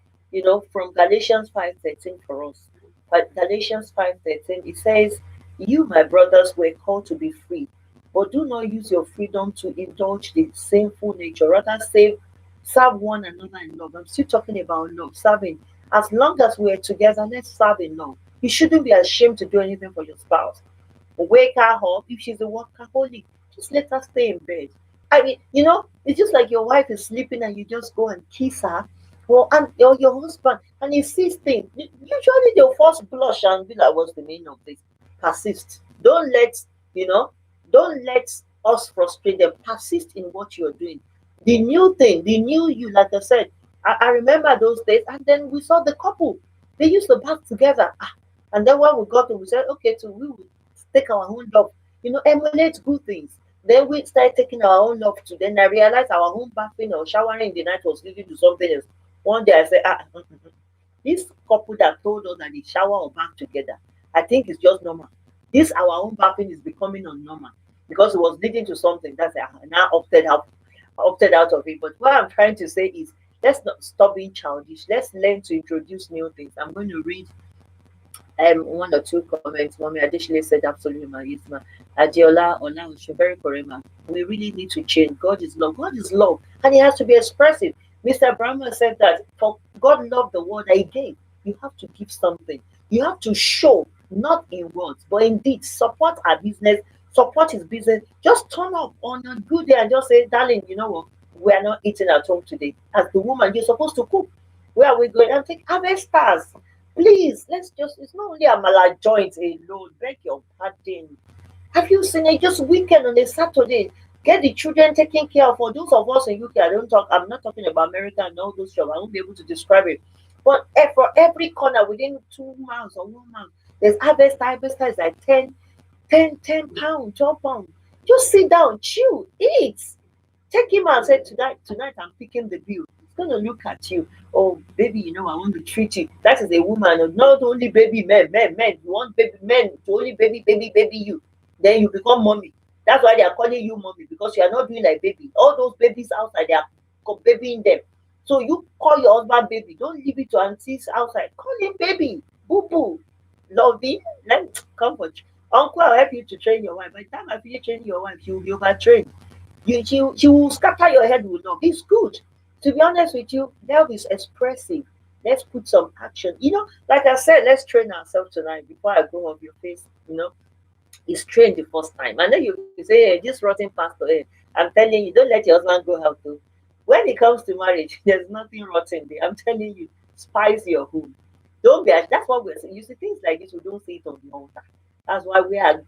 from Galatians 5:13 for us. But Galatians 5:13, it says, you, my brothers, were called to be free, but do not use your freedom to indulge the sinful nature. Rather, serve one another in love. I'm still talking about love, serving. As long as we're together, let's serve in love. You shouldn't be ashamed to do anything for your spouse. Wake her up. If she's a workaholic, just let her stay in bed. I mean, it's just like your wife is sleeping and you just go and kiss her. Well, and your husband, and he sees things. Usually they'll first blush and be like, what's the meaning of this? Persist. Don't let us frustrate them. Persist in what you're doing. The new thing, the new you, like I said, I remember those days, and then we saw the couple. They used to bath together. And then when we got to, we said, okay, so we will take our own love, emulate good things. Then we started taking our own love to. Then I realized our own bathing or showering in the night was leading to something else. One day I said, this couple that told us that they shower or bath together, I think it's just normal. This our own bathing is becoming unnormal because it was leading to something. That's now opted out of it. But what I'm trying to say is, let's not stop being childish. Let's learn to introduce new things. I'm going to read one or two comments. Mommy additionally said, absolutely, ma, yes, ma. Adiola Ola, very correct, ma. We really need to change. God is love. God is love, and He has to be expressive. Mr. Brahma said that for God loved the world that He gave. You have to give something. You have to show, not in words, but in deeds. Support our business. Support His business. Just turn up on a good day and just say, darling, you know what? We are not eating at home today. As the woman, you're supposed to cook. Where are we going? And take harvest stars. Please, it's not only a mala joint alone. Beg your pardon. Have you seen it? Just weekend on a Saturday. Get the children taken care of. For those of us in UK, I'm not talking about America and all those jobs. I won't be able to describe it. But for every corner within 2 miles or 1 mile, there's harvest is like 10 pounds, 12 pounds. Just sit down, chill, eat. Take him and say, tonight I'm picking the bill. He's going to look at you. Oh, baby, I want to treat you. That is a woman, not only baby men. You want baby men to only baby you. Then you become mommy. That's why they are calling you mommy, because you are not doing like baby. All those babies outside, they are babying them. So you call your husband baby. Don't leave it to aunties outside. Call him baby, boo boo, love him. Let come on. Uncle, I'll help you to train your wife. By the time I finish training your wife, she will be overtrained. She will scatter your head with love. It's good. To be honest with you, love is expressive. Let's put some action. Like I said, let's train ourselves tonight before I go off your face. Is trained the first time. And then you say, hey, this rotten pastor, hey, I'm telling you, don't let your husband go out too. When it comes to marriage, there's nothing rotten there. I'm telling you, spice your home. Don't be, that's what we're saying. You see, things like this, we don't see it on the altar. That's why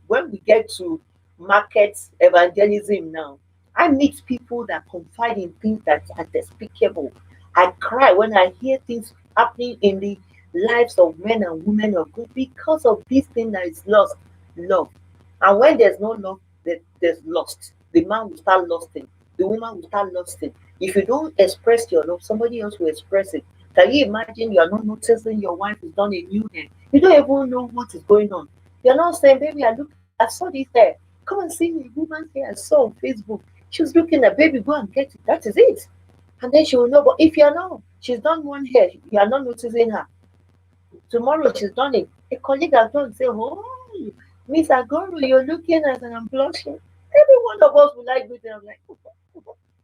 when we get to market evangelism now, I meet people that confide in things that are despicable. I cry when I hear things happening in the lives of men and women of God because of this thing that is lost, love. And when there's no love, there's lost. The man will start lusting. The woman will start lusting. If you don't express your love, somebody else will express it. Can you imagine you are not noticing your wife has done a new hair? You don't even know what is going on. You're not saying, baby, I saw this hair. Come and see me, woman's hair I saw on Facebook. She was looking at, baby, go and get it. That is it. And then she will know. But if you're not, she's done one hair, you are not noticing her. Tomorrow she's done it. A colleague has done say, oh, Miss Agoro, you're looking at and I'm blushing. Every one of us would like good. I'm like,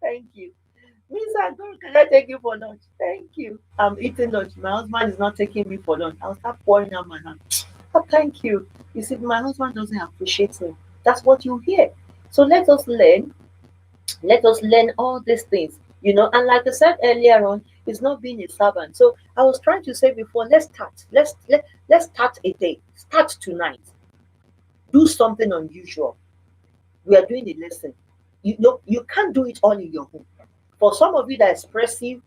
thank you. Miss Agoro, can I take you for lunch? Thank you. I'm eating lunch. My husband is not taking me for lunch. I'll start pouring out my hand. Oh, thank you. You see, my husband doesn't appreciate me. That's what you hear. So let us learn. Let us learn all these things. And like I said earlier on, it's not being a servant. So I was trying to say before, let's start. Let's start a day. Start tonight. Do something unusual. We are doing a lesson. You can't do it all in your home. For some of you that are expressive,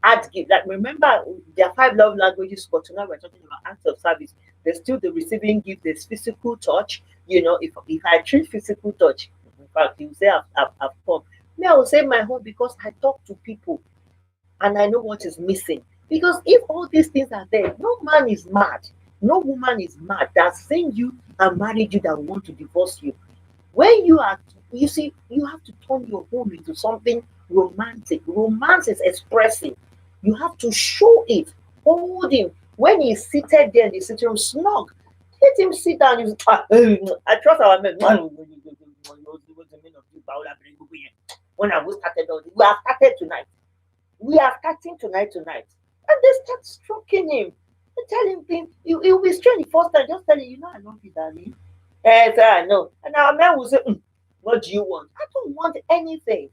add gift. Like remember, there are 5 love languages, but tonight we're talking about acts of service. There's still the receiving gift, there's physical touch. If I treat physical touch, in fact, you say I've come. Me, I will say my home because I talk to people and I know what is missing. Because if all these things are there, no man is mad, no woman is mad that seen you and married you that want to divorce you. When you see, you have to turn your home into something romantic. Romance is expressive. You have to show it. Hold him. When he's seated there in the sitting room, snug. Let him sit down. I trust our men. When I was started all this, we have started tonight. We are starting tonight. And they start stroking him. They tell him things. He'll be strange the first time. Just tell him, I love you, darling. Yes, I know. And our man will say, what do you want? I don't want anything.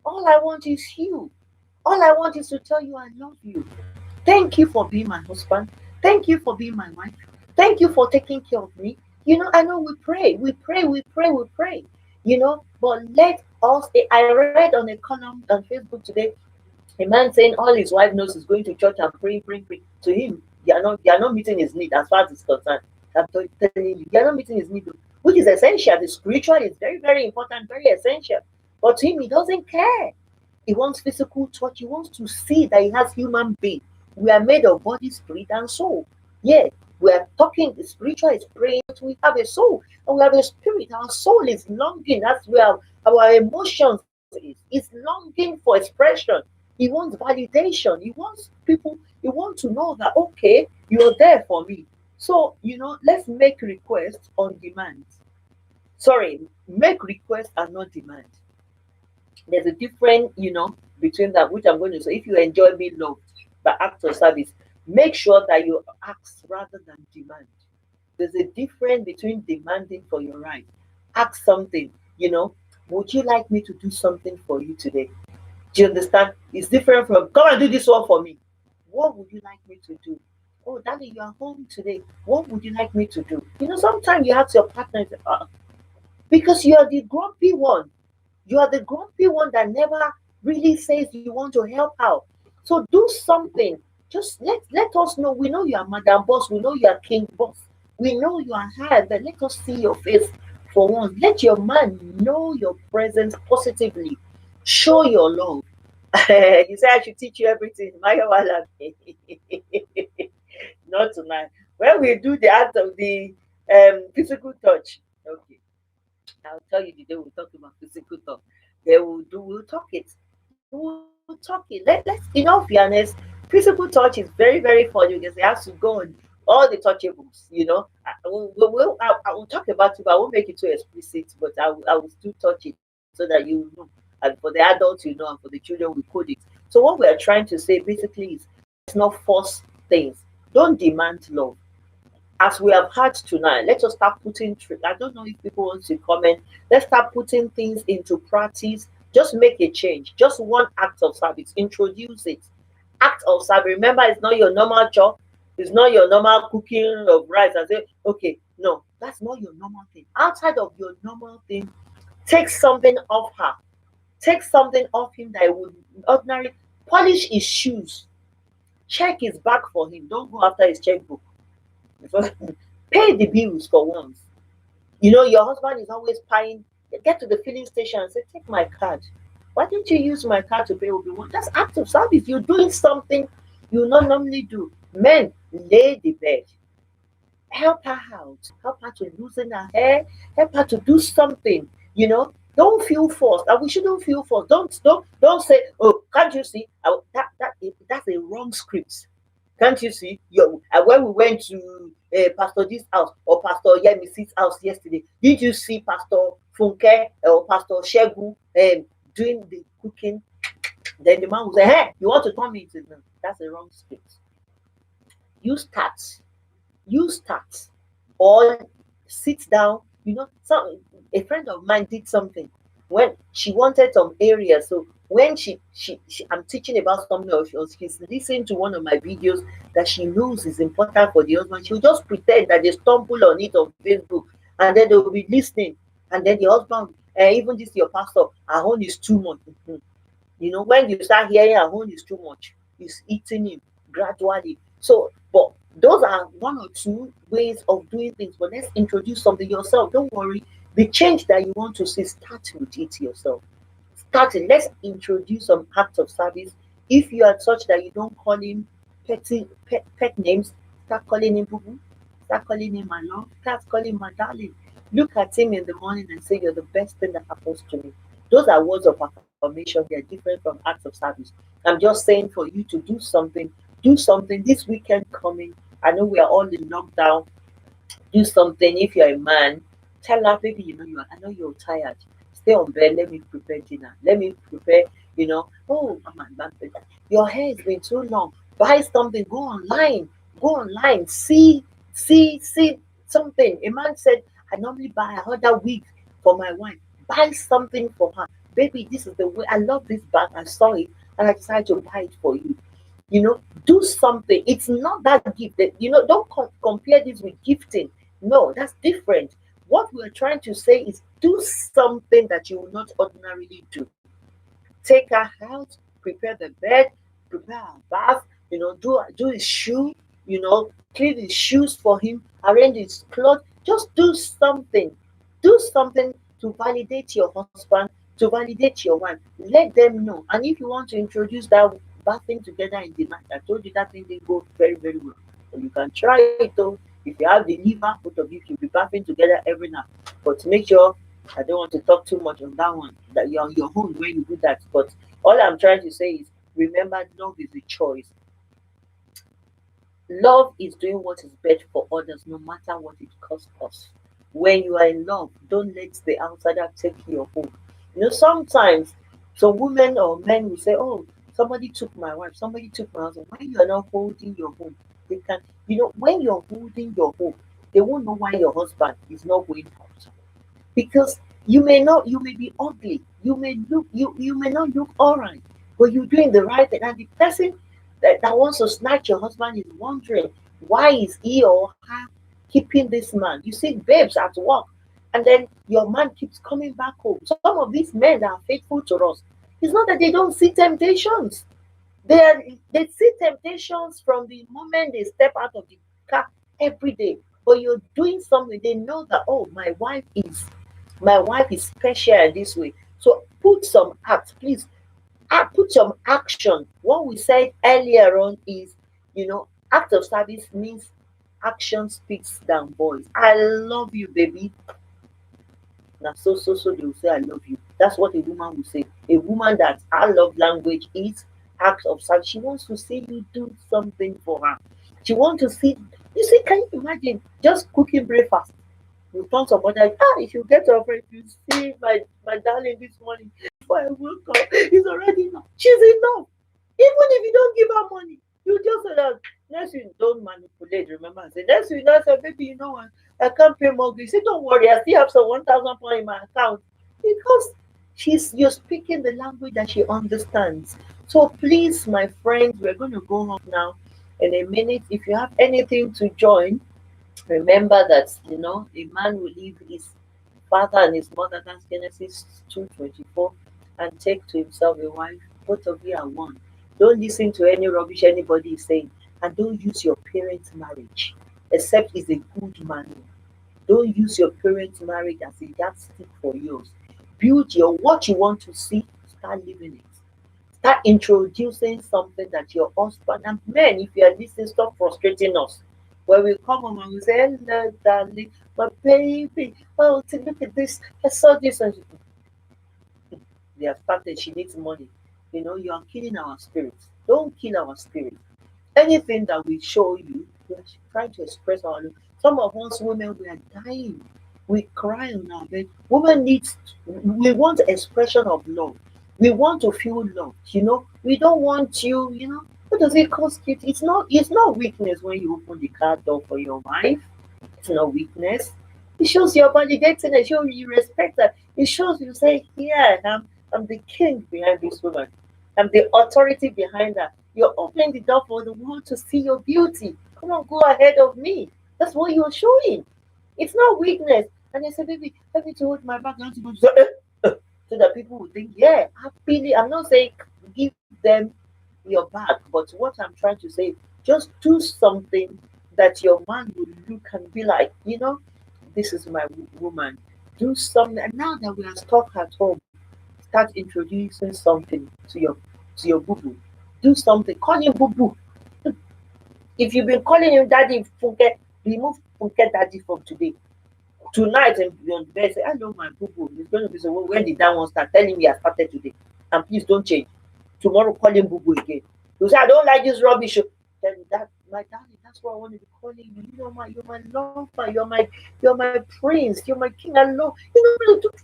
All I want is you. All I want is to tell you I love you. Thank you for being my husband. Thank you for being my wife. Thank you for taking care of me. I know we pray. But let us. I read on a column on Facebook today a man saying all his wife knows is going to church and pray. To him, they are not meeting his need as far as it's concerned. I'm telling you, they are not meeting his need, which is essential. The spiritual is very, very important, very essential. But to him, he doesn't care. He wants physical touch. He wants to see that he has human being. We are made of body, spirit, and soul. Yeah, we are talking. The spiritual is praying. We have a soul and we have a spirit. Our soul is longing. That's where our emotions is. It's longing for expression. He wants validation. He wants people. He wants to know that okay, you're there for me. So let's make requests on demand. Sorry, make requests and not demand. There's a difference, between that, which I'm going to say. If you enjoy being loved by acts of service, make sure that you ask rather than demand. There's a difference between demanding for your right. Ask something, would you like me to do something for you today? Do you understand? It's different from come and do this one for me. What would you like me to do? Oh, daddy, you are home today. What would you like me to do? Sometimes you ask your partner, because you are the grumpy one. You are the grumpy one that never really says you want to help out. So do something. Just let us know. We know you are Madam Boss. We know you are King Boss. We know you are high, but let us see your face for once. Let your man know your presence positively. Show your love. You say I should teach you everything. Not tonight. When we do the act of the physical touch, okay. I'll tell you the day we'll talk about physical talk. Then we'll talk it. We'll talk it. Let's in all fairness, physical touch is very, very fun because it has to go on all the touchables, I will talk about it, but I won't make it too explicit, but I will still touch it so that you know. And for the adults, and for the children, we code it. So what we are trying to say basically is let's not force things. Don't demand love as we have had tonight. Let us start putting. I don't know if people want to comment. Let's start putting things into practice. Just make a change. Just one act of service. Introduce it. Act of service. Remember, it's not your normal job. It's not your normal cooking of rice. And say, okay, no, that's not your normal thing. Outside of your normal thing, take something off her. Take something off him that would ordinarily polish his shoes. Check his bag for him. Don't go after his checkbook. Pay the bills for once. Your husband is always paying. Get to the filling station and say, take my card. Why don't you use my card to pay Obi-Wan? That's act of service. You're doing something you not normally do. Men, lay the bed. Help her out. Help her to loosen her hair. Help her to do something. Don't feel forced. And we shouldn't feel forced. Don't say, oh, can't you see? That's a wrong script. Can't you see? When we went to Pastor this house or Pastor Yemisi's house yesterday, did you see Pastor Funke or Pastor Shegu doing the cooking? Then the man will say, hey, you want to turn me into them? That's a wrong script. You start. Or sit down. A friend of mine did something when she wanted some areas. So when I'm teaching about something, or she's listening to one of my videos that she knows is important for the husband, she'll just pretend that they stumble on it on Facebook, and then they'll be listening, and then the husband, even this your pastor, our own is too much. When you start hearing our own is too much, it's eating him gradually. So, but those are one or two ways of doing things. But let's introduce something yourself. Don't worry. The change that you want to see, start with it yourself. Start it. Let's introduce some acts of service. If you are such that you don't call him pet names, start calling him boo boo. Start calling him my love. Start calling him my darling. Look at him in the morning and say, you're the best thing that happens to me. Those are words of affirmation. They are different from acts of service. I'm just saying for you to do something. Do something this weekend coming. I know we are all in lockdown. Do something. If you're a man, tell her, baby, I know you're tired. Stay on bed. Let me prepare dinner. Let me prepare, oh, your hair has been too long. Buy something. Go online. Go online. See something. A man said, I normally buy another wig for my wife. Buy something for her. Baby, this is the way. I love this bag. I saw it and I decided to buy it for you. Do something. It's not that gift. Don't compare this with gifting. No, that's different. What we're trying to say is do something that you will not ordinarily do. Take her out, prepare the bed, prepare a bath, do his shoe, clean his shoes for him, arrange his clothes. Just do something. Do something to validate your husband, to validate your wife. Let them know. And if you want to introduce that bathing together in the night, I told you that thing didn't go very, very well. But you can try it though. If you have the liver, both of you should be bathing together every night. But make sure, I don't want to talk too much on that one, that you're on your own when you do that. But all I'm trying to say is remember, love is a choice. Love is doing what is best for others, no matter what it costs us. When you are in love, don't let the outsider take your home. Sometimes some women or men will say, oh, somebody took my wife, somebody took my husband. When you are not holding your home, they can, when you're holding your home, they won't know why your husband is not going out. Because you may be ugly, you may not look all right, but you're doing the right thing. And the person that wants to snatch your husband is wondering, why is he or her keeping this man? You see babes at work, and then your man keeps coming back home. Some of these men that are faithful to us, it's not that they don't see temptations. They see temptations from the moment they step out of the car every day. But you're doing something, they know that, oh, my wife is special in this way. So put some act, please. Put some action. What we said earlier on is, act of service means action speaks than voice. I love you, baby. Now, so they will say, I love you. That's what a woman will say. A woman that her love language is acts of service. She wants to see you do something for her. She wants to see, you see, can you imagine just cooking breakfast? You turn somebody like, if you get your friend, you see my darling this morning before I woke up, it's already enough. She's enough. Even if you don't give her money, you just say that next week don't manipulate. Remember, I say next week, I say, baby, you know what? I can't pay mortgage. Say, don't worry, I still have some 1,000 pounds in my account. Because you're speaking the language that she understands. So please, my friends, we're gonna go home now in a minute. If you have anything to join, remember that a man will leave his father and his mother, that's Genesis 2:24, and take to himself a wife. Both of you are one. Don't listen to any rubbish anybody is saying, and don't use your parents' marriage, except it's a good man. Don't use your parents' marriage as a yardstick for yours. Build your what you want to see, start living it. Start introducing something that your husband and men, if you are listening, stop frustrating us. When we come home and we say, hello, darling, my baby, oh, look at this, I saw this. And they have started, she needs money. You are killing our spirits. Don't kill our spirit. Anything that we show you, we are trying to express our love. Some of us women, we are dying. We cry on our bed. Women needs, we want expression of love. We want to feel loved. We don't want you. What does it cost you? It's not weakness when you open the car door for your wife. It's not weakness. It shows your validating. It shows you respect her. It shows you say, yeah, I'm the king behind this woman. I'm the authority behind her. You're opening the door for the world to see your beauty. Come on, go ahead of me. That's what you're showing. It's not weakness. And I said, baby, let me to hold my back. Not to go so that people will think, yeah, happily. I'm not saying give them your back, but what I'm trying to say, just do something that your man will look and be like, this is my woman. Do something. And now that we are stuck at home, start introducing something to your boo boo. Do something. Call him boo boo. If you've been calling him daddy, Funke, remove Funke daddy from today. Tonight and be on the bed, say, hello, my boo boo. It's going to be so. When did that one start? Tell him he has started today. And please don't change. Tomorrow, call him boo boo again. You say, I don't like this rubbish. Tell him that, my darling, that's what I wanted to be calling you. You're my lover. You're my prince. You're my king. I love.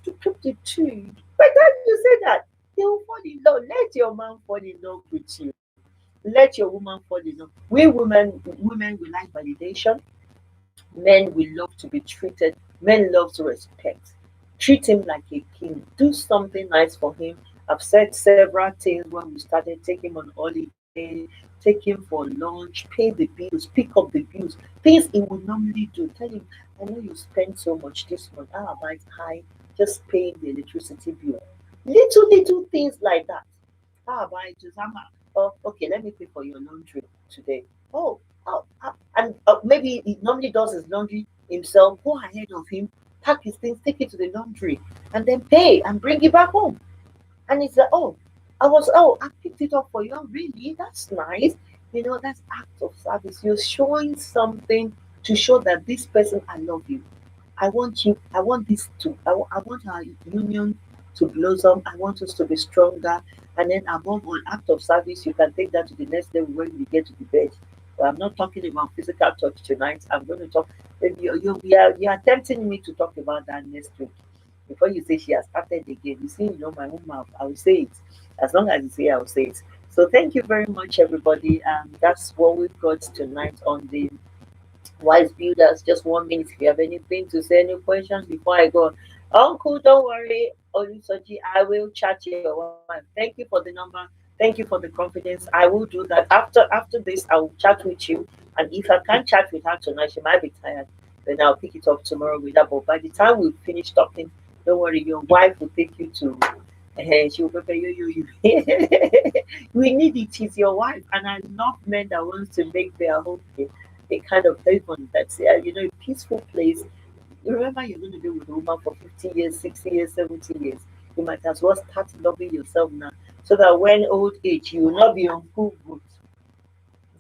To keep the two. By the time you say that, they will fall in love. Let your man fall in love with you. Let your woman fall in love. We women we like validation. Men will love to be treated. Men love to respect. Treat him like a king. Do something nice for him. I've said several things when we started. Take him on holiday, take him for lunch, pay the bills, pick up the bills. Things he would normally do. Tell him, I know you spend so much this month. How about I just paying the electricity bill? Little things like that. How about just oh, okay, let me pay for your laundry today. And maybe he normally does his laundry himself. Go ahead of him, pack his things, take it to the laundry, and then pay and bring it back home. And it's like, I picked it up for you. Oh, really? That's nice. That's act of service. You're showing something to show that this person, I love you. I want you. I want this to. I want our union to blossom. I want us to be stronger. And then above all, act of service. You can take that to the next level when we get to the bed. But I'm not talking about physical touch tonight. I'm going to talk. Maybe you are tempting me to talk about that next week. Before you say she has started again, you see, my own mouth. I will say it. As long as you say, I will say it. So thank you very much, everybody. That's what we've got tonight on the Wise Builders. Just 1 minute. If you have anything to say, any questions before I go. Uncle, don't worry. Olusoji, I will chat your wife. Thank you for the number. Thank you for the confidence. I will do that. After this, I will chat with you. And if I can't chat with her tonight, she might be tired. Then I'll pick it up tomorrow with her. But by the time we finish talking, don't worry, your wife will take you to she will prepare you. We need it. She's your wife. And I love men that wants to make their home a kind of heaven that's a peaceful place. Remember, you're going to be with a woman for 50 years, 60 years, 70 years. You might as well start loving yourself now. So that when old age, you will not be on full good.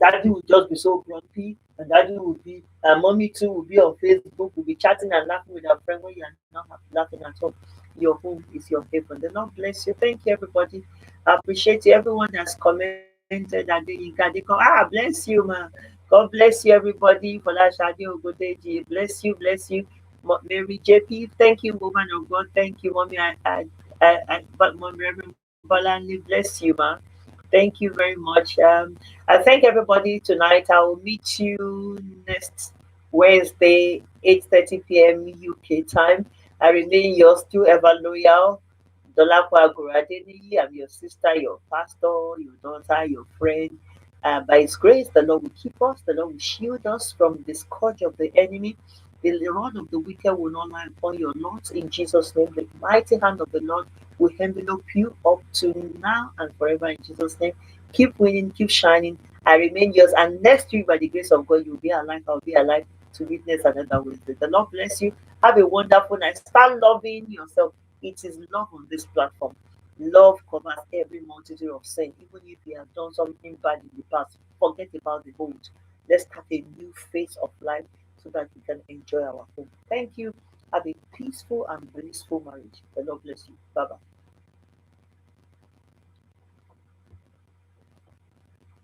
Daddy will just be so grumpy, and daddy will be And mommy too will be on Facebook, will be chatting and laughing with her friend when you are not laughing at all. Your home is your haven. The Lord bless you. Thank you, everybody. I appreciate you. Everyone that's commented that they come. Bless you, man. God bless you, everybody. For that Shadi Ogodeji. Bless you, bless you. Mary JP, thank you, woman of God. Thank you, mommy. But Mom Reverend Bolanli, bless you, ma. Thank you very much. I thank everybody tonight. I will meet you next Wednesday, 8:30 p.m. UK time. I remain yours, still ever loyal, Dolapo Agoradeni. I'm your sister, your pastor, your daughter, your friend. By His grace, the Lord will keep us, the Lord will shield us from the scourge of the enemy. The rod of the wicked will not lie upon your lot. In Jesus' name, the mighty hand of the Lord will envelop you up to now and forever. In Jesus' name, keep winning, keep shining. I remain yours. And next week, by the grace of God, you'll be alive. I'll be alive to witness another Wednesday. The Lord bless you. Have a wonderful night. Start loving yourself. It is love on this platform. Love covers every multitude of sin. Even if you have done something bad in the past, forget about the old. Let's start a new phase of life so that we can enjoy our home. Thank you. Have a peaceful and blissful marriage. The Lord bless you. Bye bye.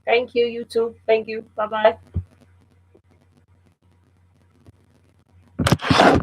Thank you, you too. Thank you. Bye bye.